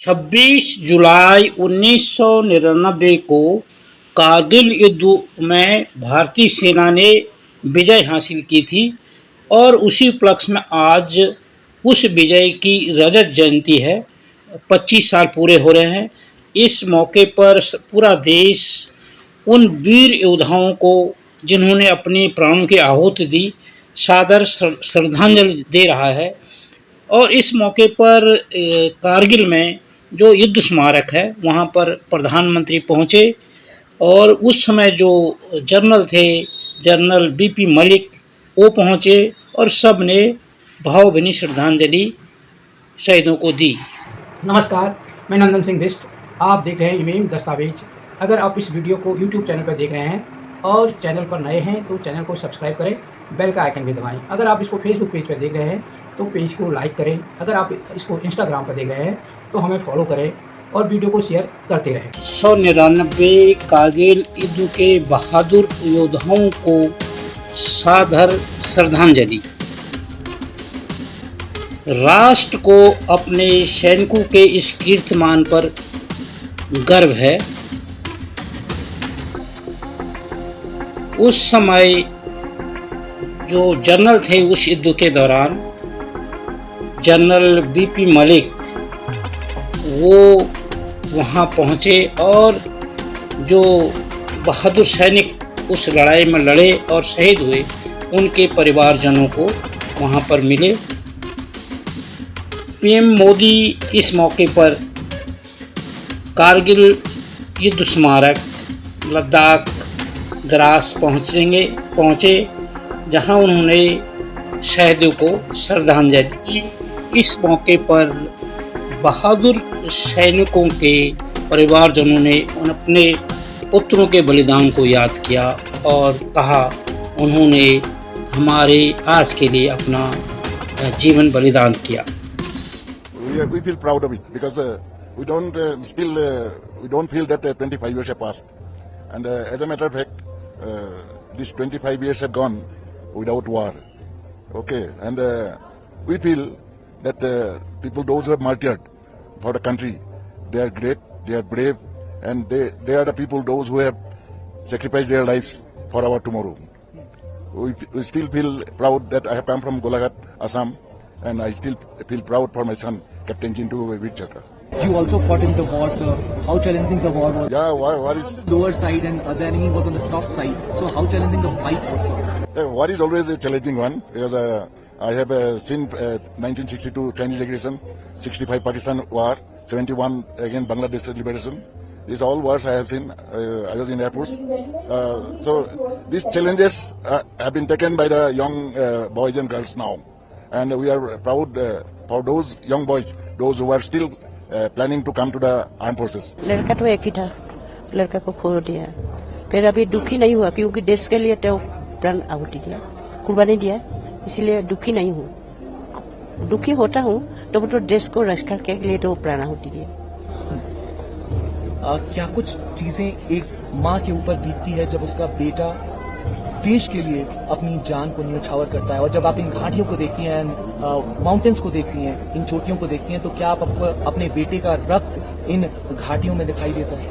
26 जुलाई 1999 को कारगिल युद्ध में भारतीय सेना ने विजय हासिल की थी और उसी उपलक्ष्य में आज उस विजय की रजत जयंती है। 25 साल पूरे हो रहे हैं। इस मौके पर पूरा देश उन वीर योद्धाओं को जिन्होंने अपने प्राणों की आहुति दी, सादर श्रद्धांजलि दे रहा है। और इस मौके पर कारगिल में जो युद्ध स्मारक है वहाँ पर प्रधानमंत्री पहुँचे और उस समय जो जनरल थे, जनरल बीपी मलिक, वो पहुँचे और सब ने भावभीनी श्रद्धांजलि शहीदों को दी। नमस्कार, मैं नंदन सिंह बिष्ट। आप देख रहे हैं इमेम दस्तावेज। अगर आप इस वीडियो को YouTube चैनल पर देख रहे हैं और चैनल पर नए हैं तो चैनल को सब्सक्राइब करें, बेल का आइकन भी दबाएं। अगर आप इसको फेसबुक पेज पर देख रहे हैं तो पेज को लाइक करें। अगर आप इसको इंस्टाग्राम पर देख रहे हैं तो हमें फॉलो करें और वीडियो को शेयर करते रहें। 1999 कारगिल युद्ध के बहादुर योद्धाओं को सादर श्रद्धांजलि। राष्ट्र को अपने सैनिकों के इस कीर्तिमान पर गर्व है। उस समय जो जनरल थे उस युद्ध के दौरान, जनरल बीपी मलिक, वो वहाँ पहुँचे और जो बहादुर सैनिक उस लड़ाई में लड़े और शहीद हुए उनके परिवारजनों को वहाँ पर मिले। पीएम मोदी इस मौके पर कारगिल युद्ध स्मारक लद्दाख द्रास पहुँचे जहाँ उन्होंने शहीदों को श्रद्धांजलि दी। इस मौके पर बहादुर सैनिकों के परिवारजनों ने अपने पुत्रों के बलिदान को याद किया और कहा उन्होंने हमारे आज के लिए अपना जीवन बलिदान किया। We feel proud of it because we don't feel that 25 years have passed, and as a matter of fact, these 25 years have gone without war. Okay, and we feel that people, those who have martyred for the country, they are great, they are brave, and they are the people, those who have sacrificed their lives for our tomorrow. We still feel proud that I have come from Golaghat, Assam, and I still feel proud for my son, Captain Chintu Veer Chakra. You also fought in the war, sir. How challenging the war was? Yeah, war is Lower side and the enemy was on the top side. So how challenging the fight was, sir? war is always a challenging one because I have seen 1962 Chinese aggression, 65 Pakistan war, 71 again Bangladesh liberation. These all wars I have seen. I was in Air Force. So these challenges have been taken by the young boys and girls now. And we are proud for those young boys, those who are still planning to come to the armed forces. लड़का तो एक ही था, लड़का को खो दिया। फिर अभी दुखी नहीं हुआ क्योंकि देश के लिए तो प्राण आहुति दिया, कुर्बानी दिया, इसलिए दुखी नहीं हूँ। दुखी होता हूँ तो वो तो देश को रक्षा के लिए तो प्राण आहुति दिया। क्या कुछ चीजें एक माँ के ऊपर बीतती है जब उसका बेटा देश के लिए अपनी जान को न्यौछावर करता है, और जब आप इन घाटियों को देखती हैं, माउंटेन्स को देखती हैं, इन चोटियों को देखती हैं, तो क्या आप अपने बेटे का रक्त इन घाटियों में दिखाई देता है?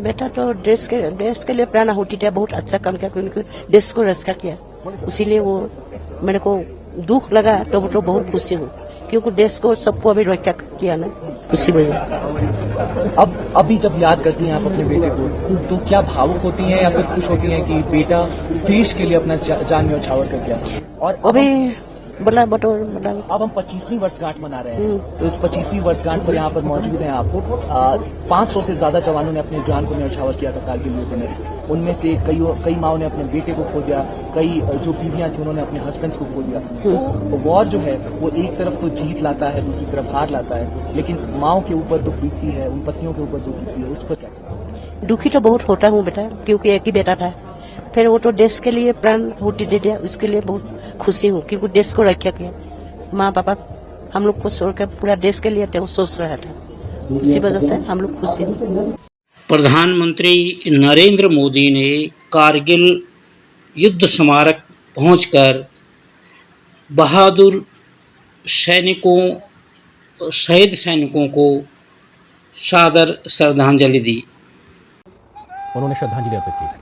बेटा तो देश के लिए प्राण आहुति दिया, बहुत अच्छा काम किया क्योंकि देश को रक्षा किया, इसीलिए वो मेरे को दुख लगा तो बहुत खुशी हूँ क्योंकि देश को सबको अभी रक्षा किया ना, उसी वजह। अब अभी जब याद करती हैं आप अपने बेटे को तो क्या भावुक होती हैं या फिर खुश होती हैं कि बेटा देश के लिए अपना जान न्यौछावर कर गया? और अभी अब हम 25वीं वर्षगांठ मना रहे हैं, तो इस 25वीं वर्षगांठ पर यहाँ पर मौजूद हैं आप। 500 से ज्यादा जवानों ने अपनी जान को न्यौछावर किया था कारगिल युद्ध में। उनमें से कई माओं ने अपने बेटे को खो दिया, कई जो बीवियां थी उन्होंने अपने हस्बैंड्स को खो दिया। तो वॉर जो है वो एक तरफ तो जीत लाता है, दूसरी तरफ हार लाता है, लेकिन माओं के ऊपर दुख बीतती है, उन पत्नियों के ऊपर दुख बीतती है, उस पर क्या? दुखी तो बहुत होता हूँ बेटा क्योंकि एक ही बेटा था, फिर वो तो देश के लिए प्राण आहुति दे दिया, उसके लिए बहुत खुशी हूँ क्योंकि देश को रक्षा किया। माँ पापा हम लोग को छोड़कर पूरा देश के लिए तो सोच रहा था, इसी वजह से हम लोग खुशी हैं। प्रधानमंत्री नरेंद्र मोदी ने कारगिल युद्ध स्मारक पहुंचकर बहादुर सैनिकों शहीद सैनिकों को सादर श्रद्धांजलि दी। उन्होंने श्रद्धांजलि अर्पित की।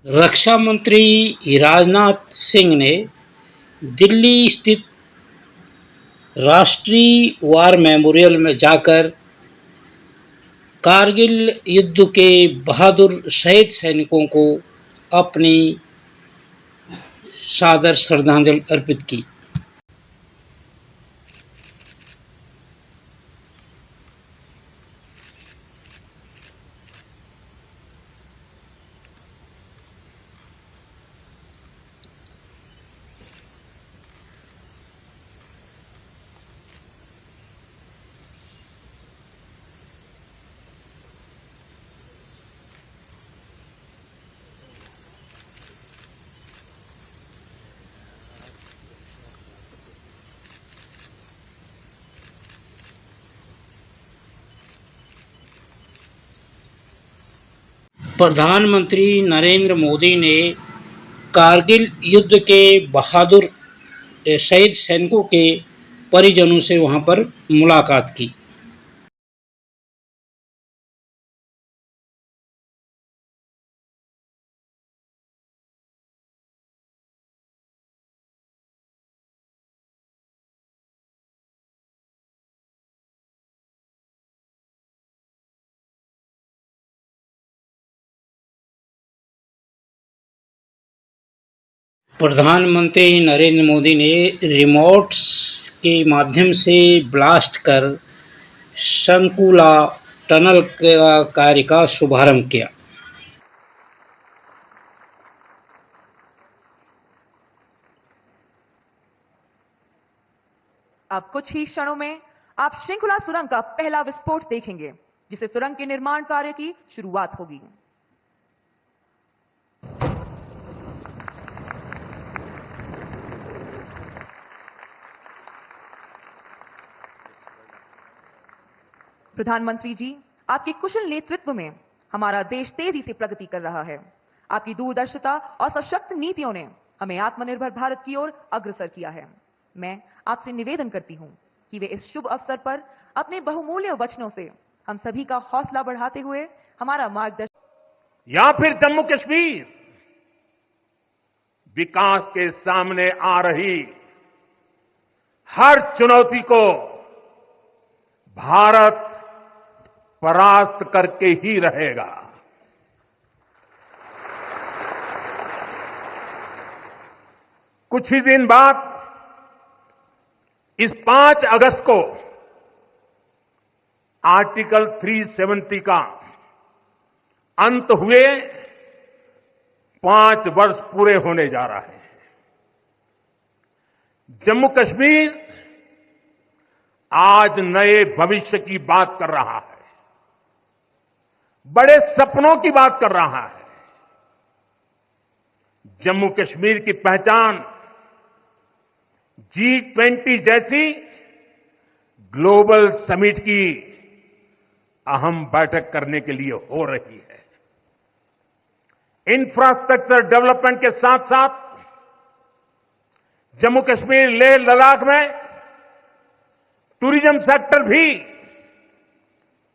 रक्षा मंत्री राजनाथ सिंह ने दिल्ली स्थित राष्ट्रीय वार मेमोरियल में जाकर कारगिल युद्ध के बहादुर शहीद सैनिकों को अपनी सादर श्रद्धांजलि अर्पित की। प्रधानमंत्री नरेंद्र मोदी ने कारगिल युद्ध के बहादुर शहीद सैनिकों के परिजनों से वहां पर मुलाकात की। प्रधानमंत्री नरेंद्र मोदी ने रिमोट के माध्यम से ब्लास्ट कर संकुला टनल कार्य का शुभारंभ किया। अब कुछ ही क्षणों में आप श्रृंखला सुरंग का पहला विस्फोट देखेंगे, जिससे सुरंग के निर्माण कार्य की शुरुआत होगी। प्रधानमंत्री जी, आपके कुशल नेतृत्व में हमारा देश तेजी से प्रगति कर रहा है। आपकी दूरदर्शिता और सशक्त नीतियों ने हमें आत्मनिर्भर भारत की ओर अग्रसर किया है। मैं आपसे निवेदन करती हूं कि वे इस शुभ अवसर पर अपने बहुमूल्य वचनों से हम सभी का हौसला बढ़ाते हुए हमारा मार्गदर्शन या फिर जम्मू कश्मीर विकास के सामने आ रही हर चुनौती को भारत परास्त करके ही रहेगा। कुछ ही दिन बाद इस 5 अगस्त को आर्टिकल 370 का अंत हुए 5 वर्ष पूरे होने जा रहे हैं। जम्मू कश्मीर आज नए भविष्य की बात कर रहा है, बड़े सपनों की बात कर रहा है। जम्मू कश्मीर की पहचान G20 जैसी ग्लोबल समिट की अहम बैठक करने के लिए हो रही है। इंफ्रास्ट्रक्चर डेवलपमेंट के साथ साथ जम्मू कश्मीर लेह लद्दाख में टूरिज्म सेक्टर भी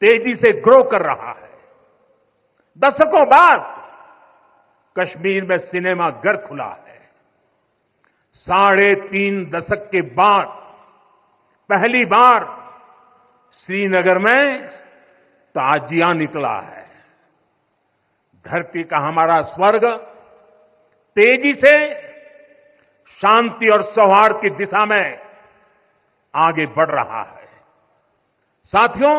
तेजी से ग्रो कर रहा है। दशकों बाद कश्मीर में सिनेमा घर खुला है। 3.5 दशक के बाद पहली बार श्रीनगर में ताजिया निकला है। धरती का हमारा स्वर्ग तेजी से शांति और सौहार्द की दिशा में आगे बढ़ रहा है। साथियों,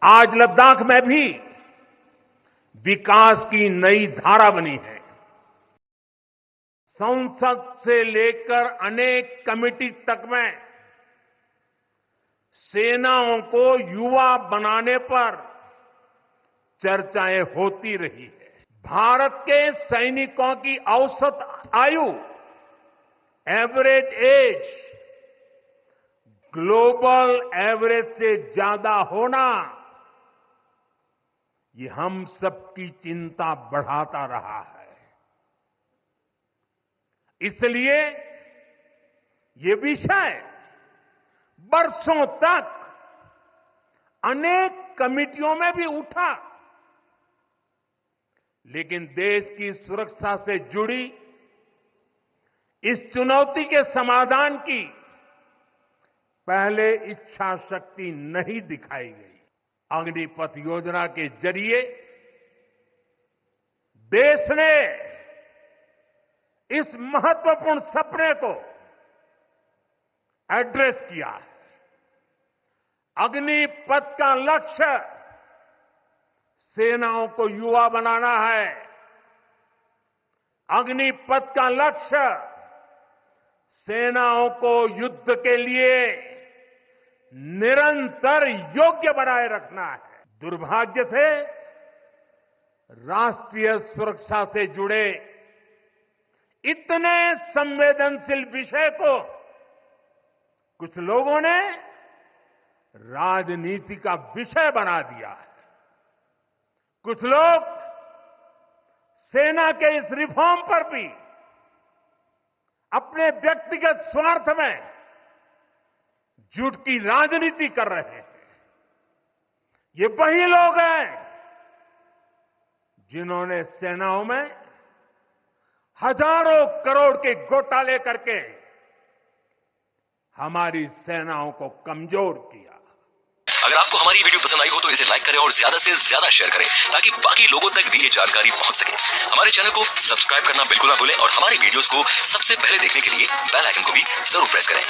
आज लद्दाख में भी विकास की नई धारा बनी है। संसद से लेकर अनेक कमेटी तक में सेनाओं को युवा बनाने पर चर्चाएं होती रही है। भारत के सैनिकों की औसत आयु, एवरेज एज, ग्लोबल एवरेज से ज्यादा होना, ये हम सबकी चिंता बढ़ाता रहा है। इसलिए ये विषय बरसों तक अनेक कमिटियों में भी उठा, लेकिन देश की सुरक्षा से जुड़ी इस चुनौती के समाधान की पहले इच्छा शक्ति नहीं दिखाई गई। अग्निपथ योजना के जरिए देश ने इस महत्वपूर्ण सपने को एड्रेस किया है। अग्निपथ का लक्ष्य सेनाओं को युवा बनाना है। अग्निपथ का लक्ष्य सेनाओं को युद्ध के लिए निरंतर योग्य बनाए रखना है। दुर्भाग्य से राष्ट्रीय सुरक्षा से जुड़े इतने संवेदनशील विषय को कुछ लोगों ने राजनीति का विषय बना दिया है। कुछ लोग सेना के इस रिफॉर्म पर भी अपने व्यक्तिगत स्वार्थ में झूठ की राजनीति कर रहे हैं। ये वही लोग हैं जिन्होंने सेनाओं में हजारों करोड़ के घोटाले करके हमारी सेनाओं को कमजोर किया। अगर आपको हमारी वीडियो पसंद आई हो तो इसे लाइक करें और ज्यादा से ज्यादा शेयर करें ताकि बाकी लोगों तक भी ये जानकारी पहुंच सके। हमारे चैनल को सब्सक्राइब करना बिल्कुल ना भूलें और हमारी वीडियोस को सबसे पहले देखने के लिए बेल आइकन को भी जरूर प्रेस करें।